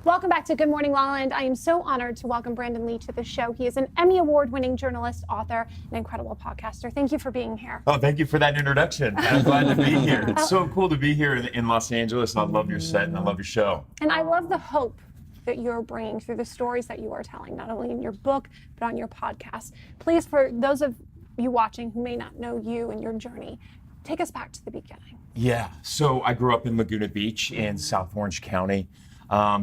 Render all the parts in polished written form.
Welcome back to Good Morning LaLa, and I am so honored to welcome Brandon Lee to the show. He is an Emmy Award-winning journalist, author, and incredible podcaster. Thank you for being here. Oh, thank you for that introduction. I'm glad to be here. It's so cool to be here in Los Angeles. I love your set and I love your show. And I love the hope that you're bringing through the stories that you are telling, not only in your book, but on your podcast. Please, for those of you watching who may not know you and your journey, take us back to the beginning. Yeah, so I grew up in Laguna Beach in South Orange County.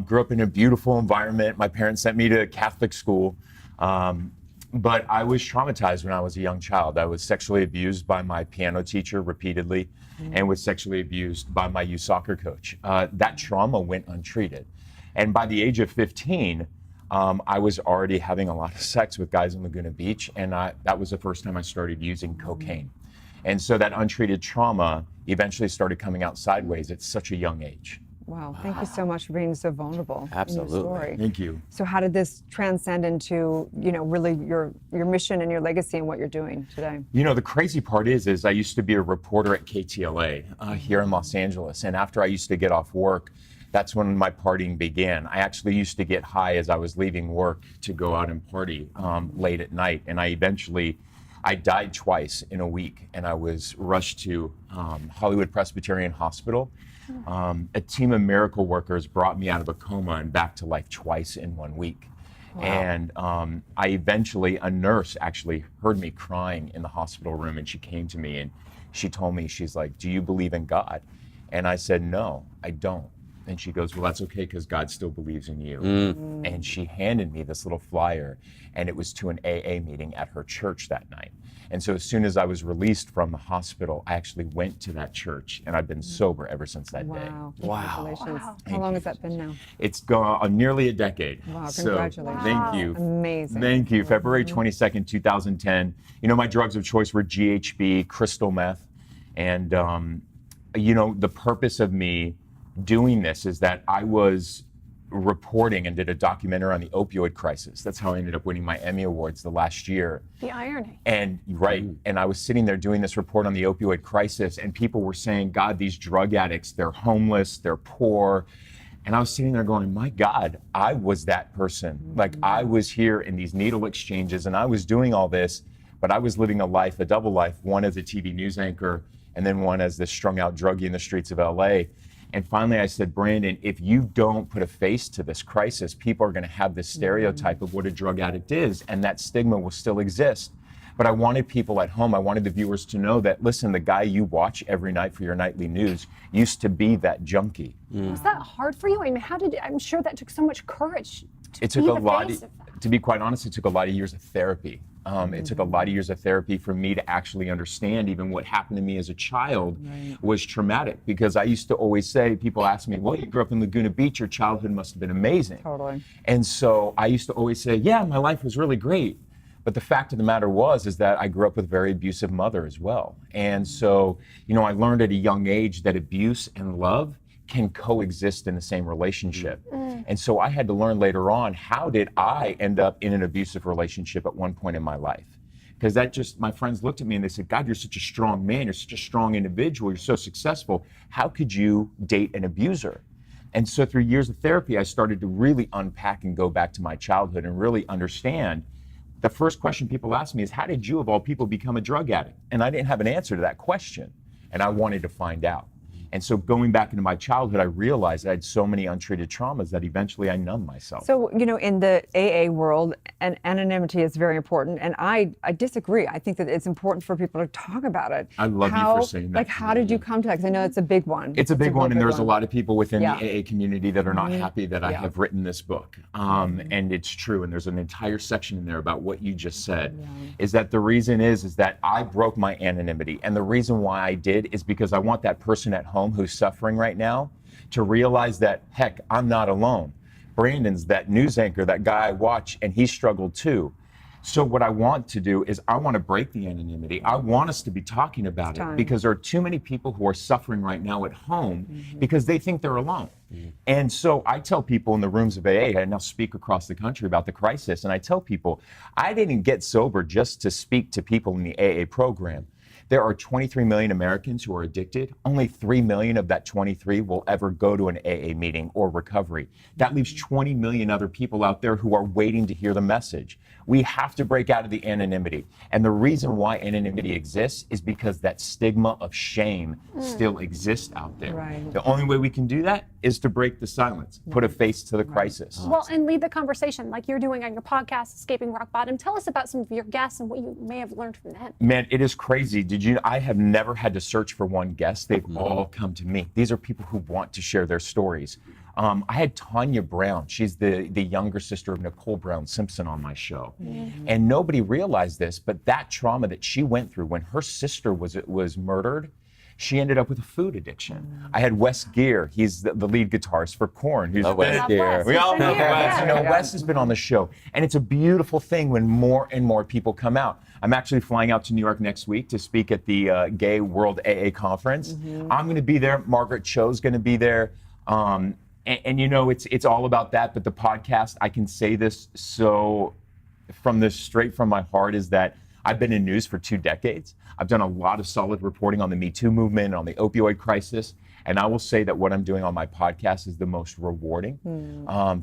Grew up in a beautiful environment. My parents sent me to Catholic school, but I was traumatized when I was a young child. I was sexually abused by my piano teacher repeatedly and was sexually abused by my youth soccer coach. That trauma went untreated. And by the age of 15, I was already having a lot of sex with guys in Laguna Beach, and that was the first time I started using cocaine. And so that untreated trauma eventually started coming out sideways at such a young age. Wow, thank you so much for being so vulnerable. Absolutely. In your story. Thank you. So how did this transcend into, really your mission and your legacy and what you're doing today? You know, the crazy part is I used to be a reporter at KTLA here in Los Angeles. And after I used to get off work, that's when my partying began. I actually used to get high as I was leaving work to go out and party late at night. And I died twice in a week, and I was rushed to Hollywood Presbyterian Hospital. A team of miracle workers brought me out of a coma and back to life twice in 1 week. Wow. And a nurse actually heard me crying in the hospital room, and she came to me and she told me, she's like, "Do you believe in God?" And I said, "No, I don't." And she goes, "Well, that's okay, because God still believes in you." And she handed me this little flyer, and it was to an AA meeting at her church that night. And so as soon as I was released from the hospital, I actually went to that church, and I've been sober ever since that day. Congratulations. How long has that been now? It's gone on nearly a decade. Wow, so congratulations. Thank you. Amazing. Thank you. February 22nd, 2010. My drugs of choice were GHB, crystal meth. And, the purpose of me doing this is that I was reporting and did a documentary on the opioid crisis. That's how I ended up winning my Emmy Awards the last year. The irony. And and I was sitting there doing this report on the opioid crisis, and people were saying, "God, these drug addicts, they're homeless, they're poor." And I was sitting there going, my God, I was that person. Like, I was here in these needle exchanges, and I was doing all this, but I was living a double life, one as a TV news anchor, and then one as this strung out druggie in the streets of LA. And finally I said, Brandon, if you don't put a face to this crisis, people are going to have this stereotype of what a drug addict is, and that stigma will still exist. But I wanted people at home, I wanted the viewers to know that, listen, the guy you watch every night for your nightly news used to be that junkie. Was that hard for you? I mean, I'm sure that took so much courage to It took be a the lot, face of that. to be quite honest, it took a lot of years of therapy. It took a lot of years of therapy for me to actually understand even what happened to me as a child was traumatic. Because I used to always say, people ask me, well, you grew up in Laguna Beach, your childhood must have been amazing. Totally. And so I used to always say, yeah, my life was really great. But the fact of the matter is that I grew up with a very abusive mother as well. And so, I learned at a young age that abuse and love can coexist in the same relationship. And so I had to learn later on, how did I end up in an abusive relationship at one point in my life? Because my friends looked at me and they said, God, you're such a strong man, you're such a strong individual, you're so successful. How could you date an abuser? And so through years of therapy, I started to really unpack and go back to my childhood and really understand. The first question people ask me is, how did you, of all people, become a drug addict? And I didn't have an answer to that question, and I wanted to find out. And so going back into my childhood, I realized I had so many untreated traumas that eventually I numbed myself. So, in the AA world, anonymity is very important. And I disagree. I think that it's important for people to talk about it. I love you for saying that. Like, how did you come to that? Because I know it's a big one. It's a big one, and there's a lot of people within Yeah. the AA community that are not happy that I have written this book. And it's true, and there's an entire section in there about what you just said, is that the reason is that I broke my anonymity. And the reason why I did is because I want that person at home who's suffering right now to realize that, heck, I'm not alone. Brandon's that news anchor, that guy I watch, and he struggled too. So what I want to do is I want to break the anonymity. I want us to be talking about it because there are too many people who are suffering right now at home because they think they're alone. And so I tell people in the rooms of AA, I now speak across the country about the crisis, and I tell people, I didn't get sober just to speak to people in the AA program. There are 23 million Americans who are addicted. Only 3 million of that 23 will ever go to an AA meeting or recovery. That leaves 20 million other people out there who are waiting to hear the message. We have to break out of the anonymity. And the reason why anonymity exists is because that stigma of shame still exists out there. Right. The only way we can do that is to break the silence, put a face to the crisis. Well, and lead the conversation like you're doing on your podcast, Escaping Rock Bottom. Tell us about some of your guests and what you may have learned from them. Man, it is crazy. I have never had to search for one guest. They've all come to me. These are people who want to share their stories. I had Tanya Brown. She's the younger sister of Nicole Brown Simpson on my show. And nobody realized this, but that trauma that she went through when her sister was murdered, she ended up with a food addiction. I had Wes Geer. He's the lead guitarist for Korn. Who's Wes Geer. We all know Wes. Yeah. You know, Wes has been on the show. And it's a beautiful thing when more and more people come out. I'm actually flying out to New York next week to speak at the Gay World AA Conference. I'm going to be there. Margaret Cho's going to be there. And you know, it's all about that. But the podcast, I can say this so straight from my heart, is that I've been in news for 2 decades. I've done a lot of solid reporting on the Me Too movement, on the opioid crisis. And I will say that what I'm doing on my podcast is the most rewarding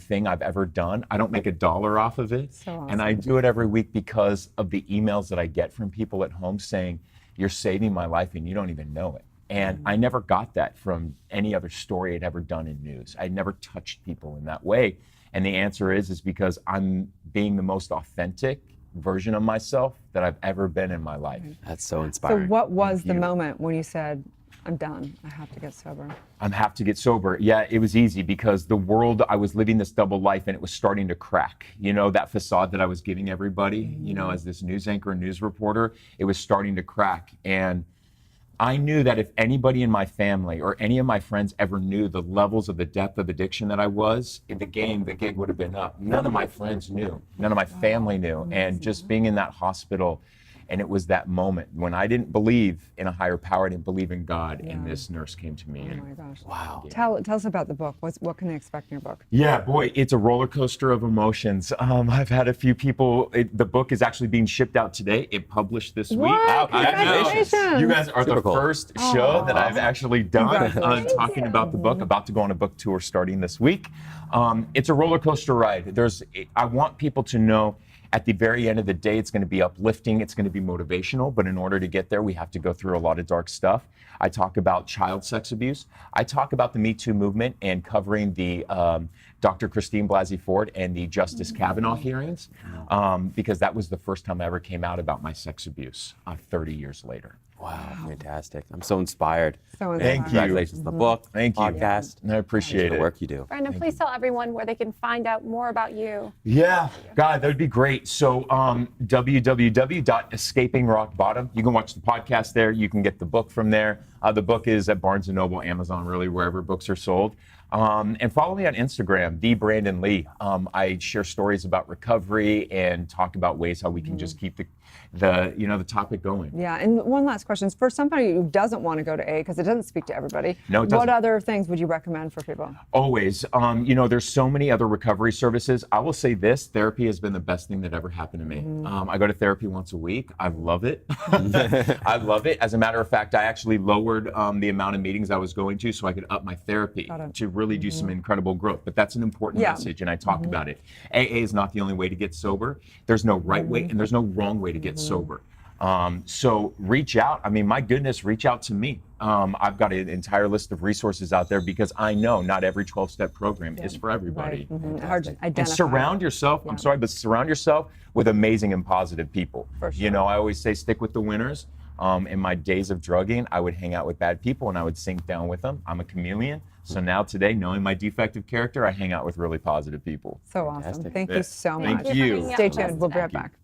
thing I've ever done. I don't make $1 off of it. So awesome. And I do it every week because of the emails that I get from people at home saying, you're saving my life and you don't even know it. And I never got that from any other story I'd ever done in news. I'd never touched people in that way. And the answer is because I'm being the most authentic version of myself that I've ever been in my life. That's so So inspiring. what was the you. moment when you said, I'm done, I have to get sober? I have to get sober. Yeah, it was easy because the world, I was living this double life and it was starting to crack. You know, that facade that I was giving everybody, you know, as this news anchor and news reporter, it was starting to crack. And I knew that if anybody in my family or any of my friends ever knew the levels of the depth of addiction that I was, the gig would have been up. None of my friends knew. None of my family knew. And just being in that hospital, and it was that moment when I didn't believe in a higher power, I didn't believe in God, and this nurse came to me. Oh And my gosh. Wow. Tell us about the book. What can they expect in your book? yeah, boy, it's a roller coaster of emotions. I've had a few people, the book is actually being shipped out today. It published this week. What? I know. Congratulations. You guys are Super the cool. first show that I've actually done Congratulations. talking about the book, about to go on a book tour starting this week. It's a roller coaster ride. I want people to know at the very end of the day, it's going to be uplifting, it's going to be motivational, but in order to get there, we have to go through a lot of dark stuff. I talk about child sex abuse. I talk about the Me Too movement and covering the Dr. Christine Blasey Ford and the Justice Kavanaugh hearings, because that was the first time I ever came out about my sex abuse 30 years later. Wow, fantastic. I'm so inspired. So Thank inspiring. you. Congratulations on the book, Thank you. podcast, I appreciate the it. work you do. Brandon, please tell everyone where they can find out more about you. Yeah, God, that would be great. So www.escapingrockbottom. You can watch the podcast there. You can get the book from there. The book is at Barnes & Noble, Amazon, really wherever books are sold. And follow me on Instagram, @BrandonLee. I share stories about recovery and talk about ways how we can just keep the topic going. Yeah, and one last question. For somebody who doesn't want to go to AA, because it doesn't speak to everybody, No, it what doesn't. other things would you recommend for people? Always. There's so many other recovery services. I will say this, therapy has been the best thing that ever happened to me. I go to therapy once a week. I love it. I love it. As a matter of fact, I actually lowered the amount of meetings I was going to so I could up my therapy to really do some incredible growth. But that's an important message, and I talk about it. AA is not the only way to get sober. There's no right way, and there's no wrong way to get sober. So reach out. I mean, my goodness, reach out to me. I've got an entire list of resources out there because I know not every 12-step program is for everybody. Hard to identify. And surround yourself, surround yourself with amazing and positive people. For sure. You know, I always say stick with the winners. In my days of drugging, I would hang out with bad people and I would sink down with them. I'm a chameleon. So now today, knowing my defective character, I hang out with really positive people. So awesome. Fantastic. Thank you so much. Thank you. Stay tuned. We'll be right back.